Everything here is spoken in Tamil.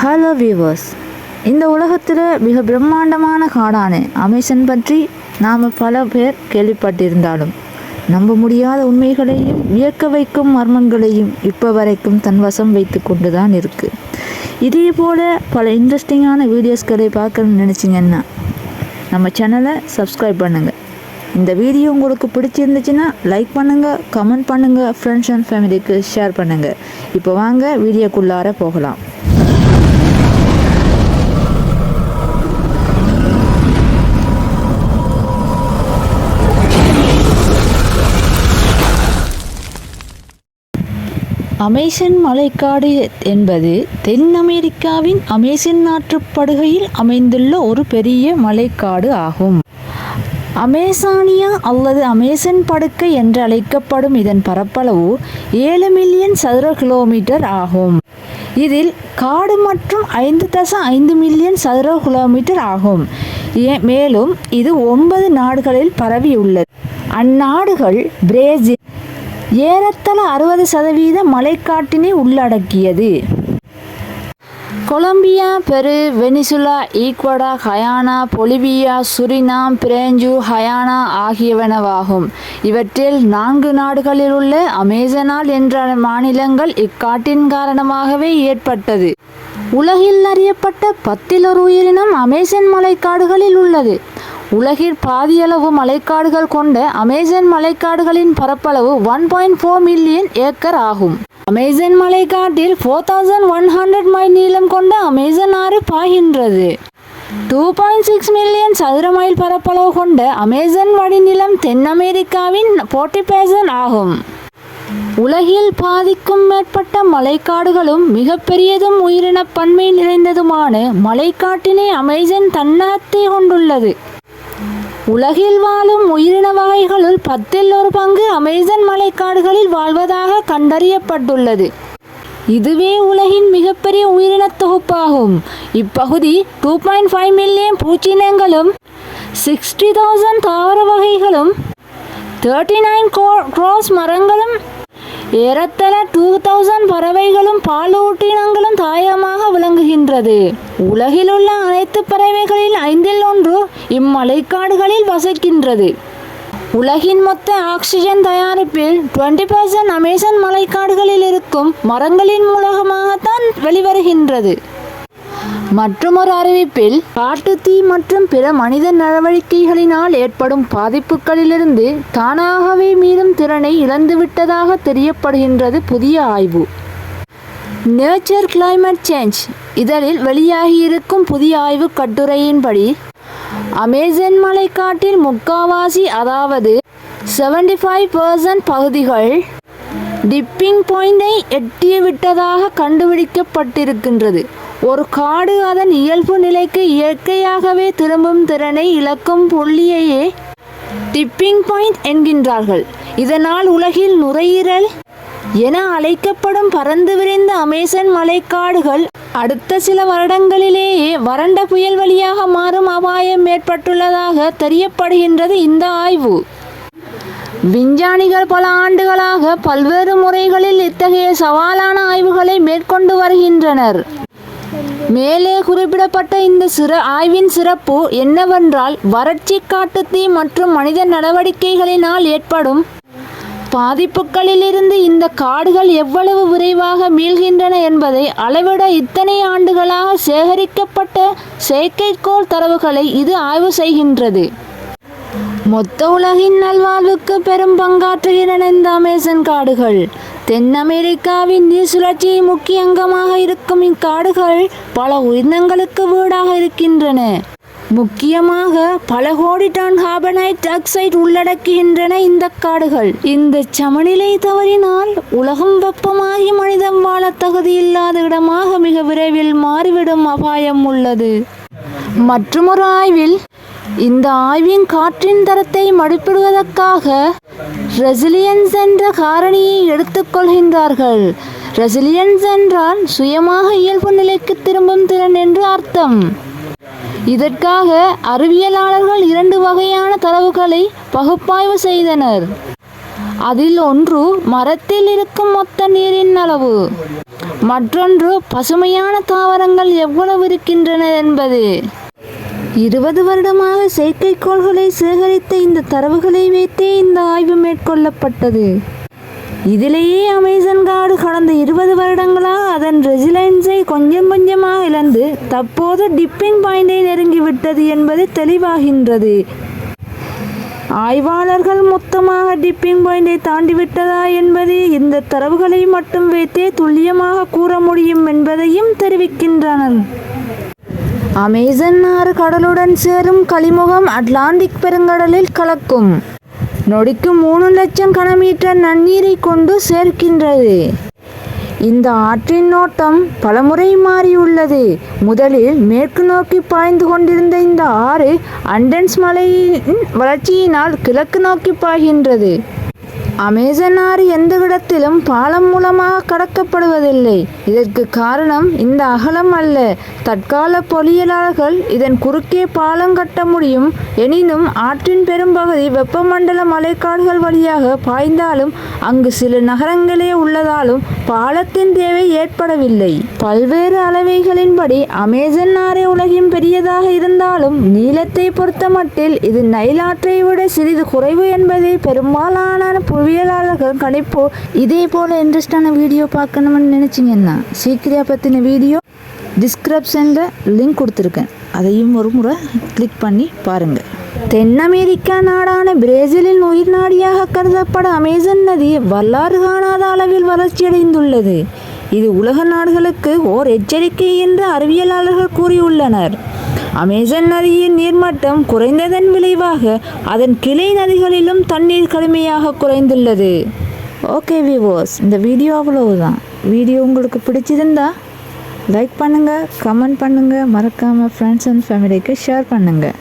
ஹலோ வியூவர்ஸ், இந்த உலகத்தில் மிக பிரம்மாண்டமான காடான அமேசான் பற்றி நாம் பல பேர் கேள்விப்பட்டிருந்தாலும் நம்ப முடியாத உண்மைகளையும் வியக்க வைக்கும் மர்மங்களையும் இப்போ வரைக்கும் தன் வசம் வைத்து கொண்டு தான் இருக்குது. இதே போல் பல இன்ட்ரெஸ்டிங்கான வீடியோஸ்களை பார்க்கணும்னு நினச்சிங்கன்னா நம்ம சேனலை சப்ஸ்கிரைப் பண்ணுங்கள். இந்த வீடியோ உங்களுக்கு பிடிச்சிருந்துச்சுன்னா லைக் பண்ணுங்கள், கமெண்ட் பண்ணுங்கள், ஃப்ரெண்ட்ஸ் அண்ட் ஃபேமிலிக்கு ஷேர் பண்ணுங்கள். இப்போ வாங்க வீடியோக்குள்ளார போகலாம். அமேசான் மலைக்காடு என்பது தென் அமெரிக்காவின் அமேசான் ஆற்றுப்படுகையில் அமைந்துள்ள ஒரு பெரிய மலைக்காடு ஆகும். அமேசானியா அல்லது அமேசான் படுக்கை என்று அழைக்கப்படும் இதன் பரப்பளவு 7 மில்லியன் சதுர கிலோமீட்டர் ஆகும். இதில் காடு மற்றும் 5.5 மில்லியன் சதுர கிலோமீட்டர் ஆகும். மேலும் இது 9 நாடுகளில் பரவியுள்ளது. அந்நாடுகள் பிரேசில் ஏறத்தாழ 60% மலைக்காட்டினை உள்ளடக்கியது. Colombia, Peru, Venezuela, Ecuador, Guyana, Bolivia, Suriname, French, Guiana ஆகியவனவாகும். இவற்றில் 4 நாடுகளில் உள்ள அமேசானால் என்ற மாநிலங்கள் இக்காட்டின் காரணமாகவே ஏற்பட்டது. உலகில் அறியப்பட்ட 10ல் ஒரு உயிரினம் அமேசான் மலைக்காடுகளில் உள்ளது. உலகில் பாதியளவு மலைக்காடுகள் கொண்ட அமேசான் மலைக்காடுகளின் பரப்பளவு 1.4 மில்லியன் ஏக்கர் ஆகும். அமேசான் மலைக்காட்டில் 4100 மைல் நீளம் கொண்ட அமேசான் ஆறு பாய்கின்றது. 2.6 மில்லியன் சதுர மைல் பரப்பளவு கொண்ட அமேசான் வடிநிலம் தென் அமெரிக்காவின் 40% ஆகும். உலகில் பாதிக்கும் மேற்பட்ட மலைக்காடுகளும் மிகப்பெரியதும் உயிரின பன்மை நிறைந்ததுமான மலைக்காட்டினை அமேசான் தன்னகத்தே கொண்டுள்ளது. உலகில் வாழும் உயிரின வகைகளுள் 10ல் ஒரு பங்கு அமேசான் மலைக்காடுகளில் வாழ்வதாக கண்டறியப்பட்டுள்ளது. இதுவே உலகின் மிகப்பெரிய உயிரின தொகுப்பாகும். இப்பகுதி 2.5 மில்லியன் பூச்சினங்களும் 60,000 தாவர வகைகளும் 39 கிராஸ் மரங்களும் ஏறத்தாழ 2000 பறவைகளும் பாலூட்டினங்களும் தாயமாக விளங்குகின்றது. உலகில் உள்ள அனைத்து பறவைகளில் 5ல் 1 இம்மலைக்காடுகளில் வசிக்கின்றது. உலகின் மொத்த ஆக்சிஜன் தயாரிப்பில் 20% அமேசான் மலைக்காடுகளில் இருக்கும் மரங்களின் மூலமாகத்தான் வெளிவருகின்றது. மற்றொரு அறிவிப்பில் காட்டுத்தீ மற்றும் பிற மனித நடவடிக்கைகளினால் ஏற்படும் பாதிப்புகளிலிருந்து தானாகவே மீளும் திறனை இழந்துவிட்டதாக தெரியப்படுகின்றது புதிய ஆய்வு. நேச்சர் கிளைமேட் சேஞ்ச் இதழில் வெளியாகியிருக்கும் புதிய ஆய்வு கட்டுரையின்படி அமேசான் மலைக்காட்டில் முக்காவாசி, அதாவது 75% பகுதிகள் டிப்பிங் பாயிண்டை எட்டிவிட்டதாக கண்டுபிடிக்கப்பட்டிருக்கின்றது. ஒரு காடு அதன் இயல்பு நிலைக்கு இயற்கையாகவே திரும்பும் திறனை இழக்கும் புள்ளியையே டிப்பிங் பாயிண்ட் என்கின்றார்கள். இதனால் உலகில் நுரையீரல் என அழைக்கப்படும் பரந்து விரிந்த அமேசான் மலைக்காடுகள் அடுத்த சில வருடங்களிலேயே வறண்ட புயல் வழியாக மாறும் அபாயம் ஏற்பட்டுள்ளதாக தெரியப்படுகின்றது இந்த ஆய்வு. விஞ்ஞானிகள் பல ஆண்டுகளாக பல்வேறு முறைகளில் இத்தகைய சவாலான ஆய்வுகளை மேற்கொண்டு வருகின்றனர். மேலே குறிப்பிடப்பட்ட இந்த ஆய்வின் சிறப்பு என்னவென்றால், வறட்சி, காட்டுத்தீ மற்றும் மனித நடவடிக்கைகளினால் ஏற்படும் பாதிப்புகளிலிருந்து இந்த காடுகள் எவ்வளவு விரைவாக மீள்கின்றன என்பதை அளவிட இத்தனை ஆண்டுகளாக சேகரிக்கப்பட்ட செயற்கைக்கோள் தரவுகளை இது ஆய்வு செய்கின்றது. மொத்த உலகின் நல்வாழ்வுக்கு பெரும் பங்காற்றுகின்றன இந்த அமேசான் காடுகள். தென் அமெரிக்காவின் நீர் சுழற்சி முக்கிய அங்கமாக இருக்கும் இக்காடுகள் பல உயிரினங்களுக்கு வீடாக இருக்கின்றன. முக்கியமாக பல கோடி டன் கார்பன் டை ஆக்சைடு உள்ளடக்குகின்றன இந்த காடுகள். இந்த சமநிலை தவறினால் உலகம் வெப்பமாகி மனிதன் வாழ தகுதியில்லாத இடமாக மிக விரைவில் மாறிவிடும் அபாயம் உள்ளது. மற்றொரு ஆய்வில் இந்த ஆய்வின் காற்றின் தரத்தை மதிப்பிடுவதற்காக ரெசிலியன்ஸ் என்ற காரணியை எடுத்துக்கொள்கின்றார்கள். ரெசிலியன்ஸ் என்றால் சுயமாக இயல்பு நிலைக்கு திரும்பும் திறன் என்று அர்த்தம். இதற்காக அறிவியலாளர்கள் 2 வகையான தரவுகளை பகுப்பாய்வு செய்தனர். அதில் ஒன்று மரத்தில் இருக்கும் மொத்த நீரின் அளவு, மற்றொன்று பசுமையான தாவரங்கள் எவ்வளவு இருக்கின்றன என்பது. 20 வருடமாக செயற்கைக்கோள்களை சேகரித்த இந்த தரவுகளை வைத்தே இந்த ஆய்வு மேற்கொள்ளப்பட்டது. இதிலேயே அமேசான் காடு கடந்த 20 வருடங்களாக அதன் ரெசிலன்ஸை கொஞ்சம் கொஞ்சமாக இழந்து தற்போது டிப்பிங் பாயிண்டை நெருங்கிவிட்டது என்பது தெளிவாகின்றது. ஆய்வாளர்கள் மொத்தமாக டிப்பிங் பாயிண்டை தாண்டிவிட்டதா என்பது இந்த தரவுகளை மட்டும் வைத்தே துல்லியமாக கூற முடியும் என்பதையும் தெரிவிக்கின்றனர். அமேசான் ஆறு கடலுடன் சேரும் கழிமுகம் அட்லாண்டிக் பெருங்கடலில் கலக்கும். நொடிக்கு 3 லட்சம் கனமீட்டர் நன்னீரை கொண்டு சேர்க்கின்றது. இந்த ஆற்றின் ஓட்டம் பலமுறை மாறியுள்ளது. முதலில் மேற்கு நோக்கி பாய்ந்து கொண்டிருந்த இந்த ஆறு அண்டன்ஸ் மலையின் வளர்ச்சியினால் கிழக்கு நோக்கி பாய்கின்றது. அமேசான் ஆறு எந்த இடத்திலும் பாலம் மூலமாக கடக்கப்படுவதில்லை. இதற்கு காரணம் இந்த அகலம் அல்ல. தற்கால பொறியியலாளர்கள் இதன் குறுக்கே பாலம் கட்ட முடியும். எனினும் ஆற்றின் பெரும்பகுதி வெப்பமண்டல மழைக்காடுகள் வழியாக பாய்ந்தாலும் அங்கு சில நகரங்களே உள்ளதாலும் பாலத்தின் தேவை ஏற்படவில்லை. பல்வேறு அளவைகளின்படி அமேசான் ஆறு உலகின் பெரியதாக இருந்தாலும் நீளத்தை பொறுத்தமட்டில் இது நைல் ஆற்றை விட சிறிது குறைவு என்பதை பெரும்பாலான புவியியலாளர்கள் கணிப்பு. இதே போல இன்ட்ரெஸ்டான வீடியோ பார்க்கணும்னு நினைச்சிங்கன்னா சீக்கிரம் பற்றின வீடியோ டிஸ்கிரிப்ஷனில் லிங்க் கொடுத்துருக்கேன். அதையும் ஒரு முறை கிளிக் பண்ணி பாருங்கள். தென் அமெரிக்கா நாடான பிரேசிலின் உயிர் நாடியாக கருதப்படும் அமேசான் நதி வரலாறு காணாத அளவில் வளர்ச்சியடைந்துள்ளது. இது உலக நாடுகளுக்கு ஓர் எச்சரிக்கை என்று அறிவியலாளர்கள் கூறியுள்ளனர். அமேசான் நதியின் நீர்மட்டம் குறைந்ததன் விளைவாக அதன் கிளை நதிகளிலும் தண்ணீர் கடுமையாக குறைந்துள்ளது. ஓகே வியூவர்ஸ், இந்த வீடியோ அவ்வளவுதான். வீடியோ உங்களுக்கு பிடிச்சிருந்தா லைக் பண்ணுங்கள், கமெண்ட் பண்ணுங்கள், மறக்காமல் ஃப்ரெண்ட்ஸ் அண்ட் ஃபேமிலிக்கு ஷேர் பண்ணுங்கள்.